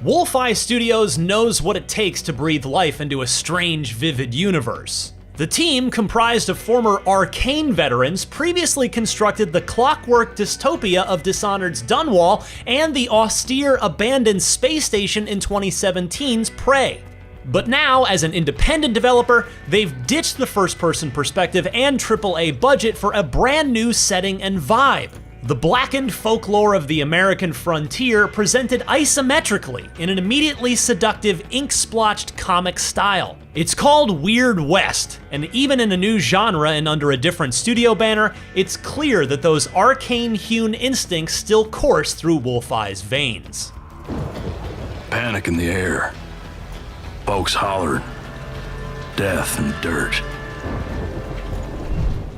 WolfEye Studios knows what it takes to breathe life into a strange, vivid universe. The team, comprised of former Arcane veterans, previously constructed the clockwork dystopia of Dishonored's Dunwall and the austere, abandoned space station in 2017's Prey. But now, as an independent developer, they've ditched the first-person perspective and AAA budget for a brand new setting and vibe. The blackened folklore of the American frontier presented isometrically in an immediately seductive ink-splotched comic style. It's called Weird West, and even in a new genre and under a different studio banner, it's clear that those arcane-hewn instincts still course through WolfEye's veins. Panic in the air. Folks hollered. Death and dirt.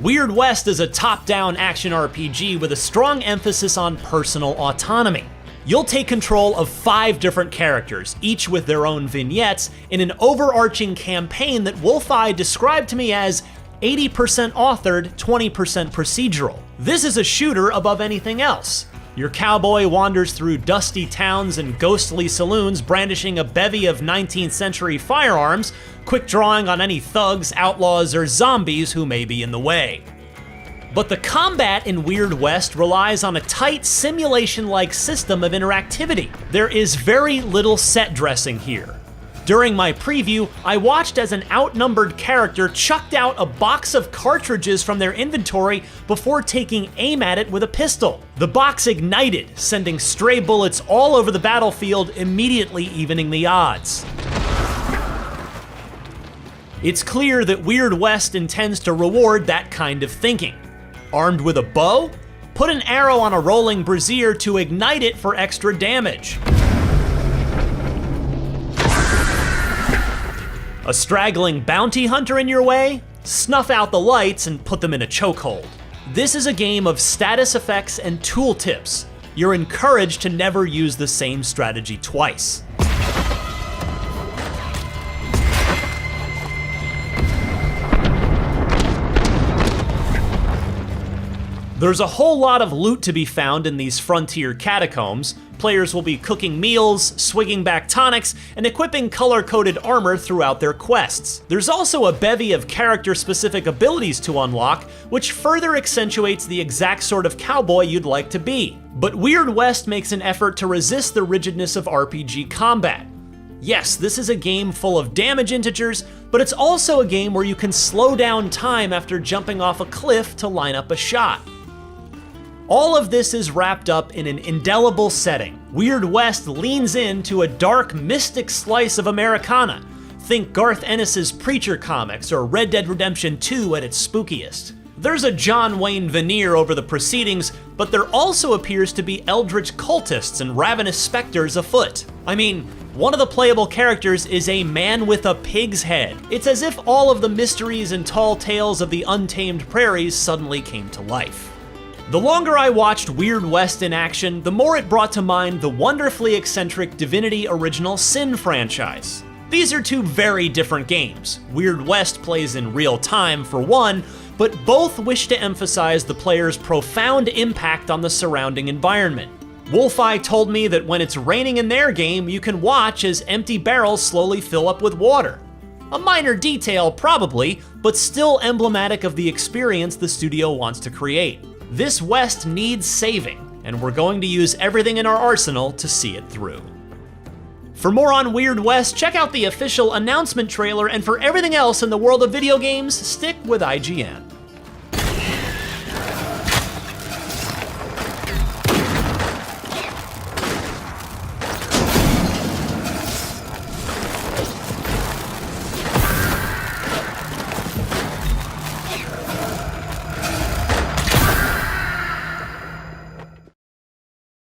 Weird West is a top-down action RPG with a strong emphasis on personal autonomy. You'll take control of 5 different characters, each with their own vignettes, in an overarching campaign that WolfEye described to me as 80% authored, 20% procedural. This is a shooter above anything else. Your cowboy wanders through dusty towns and ghostly saloons brandishing a bevy of 19th century firearms, quick drawing on any thugs, outlaws, or zombies who may be in the way. But the combat in Weird West relies on a tight simulation-like system of interactivity. There is very little set dressing here. During my preview, I watched as an outnumbered character chucked out a box of cartridges from their inventory before taking aim at it with a pistol. The box ignited, sending stray bullets all over the battlefield, immediately evening the odds. It's clear that Weird West intends to reward that kind of thinking. Armed with a bow? Put an arrow on a rolling brazier to ignite it for extra damage. A straggling bounty hunter in your way? Snuff out the lights and put them in a chokehold. This is a game of status effects and tooltips. You're encouraged to never use the same strategy twice. There's a whole lot of loot to be found in these frontier catacombs. Players will be cooking meals, swigging back tonics, and equipping color-coded armor throughout their quests. There's also a bevy of character-specific abilities to unlock, which further accentuates the exact sort of cowboy you'd like to be. But Weird West makes an effort to resist the rigidness of RPG combat. Yes, this is a game full of damage integers, but it's also a game where you can slow down time after jumping off a cliff to line up a shot. All of this is wrapped up in an indelible setting. Weird West leans into a dark, mystic slice of Americana. Think Garth Ennis's Preacher comics or Red Dead Redemption 2 at its spookiest. There's a John Wayne veneer over the proceedings, but there also appears to be eldritch cultists and ravenous specters afoot. I mean, one of the playable characters is a man with a pig's head. It's as if all of the mysteries and tall tales of the untamed prairies suddenly came to life. The longer I watched Weird West in action, the more it brought to mind the wonderfully eccentric Divinity Original Sin franchise. These are 2 very different games. Weird West plays in real time for one, but both wish to emphasize the player's profound impact on the surrounding environment. WolfEye told me that when it's raining in their game, you can watch as empty barrels slowly fill up with water. A minor detail, probably, but still emblematic of the experience the studio wants to create. This West needs saving, and we're going to use everything in our arsenal to see it through. For more on Weird West, check out the official announcement trailer, and for everything else in the world of video games, stick with IGN.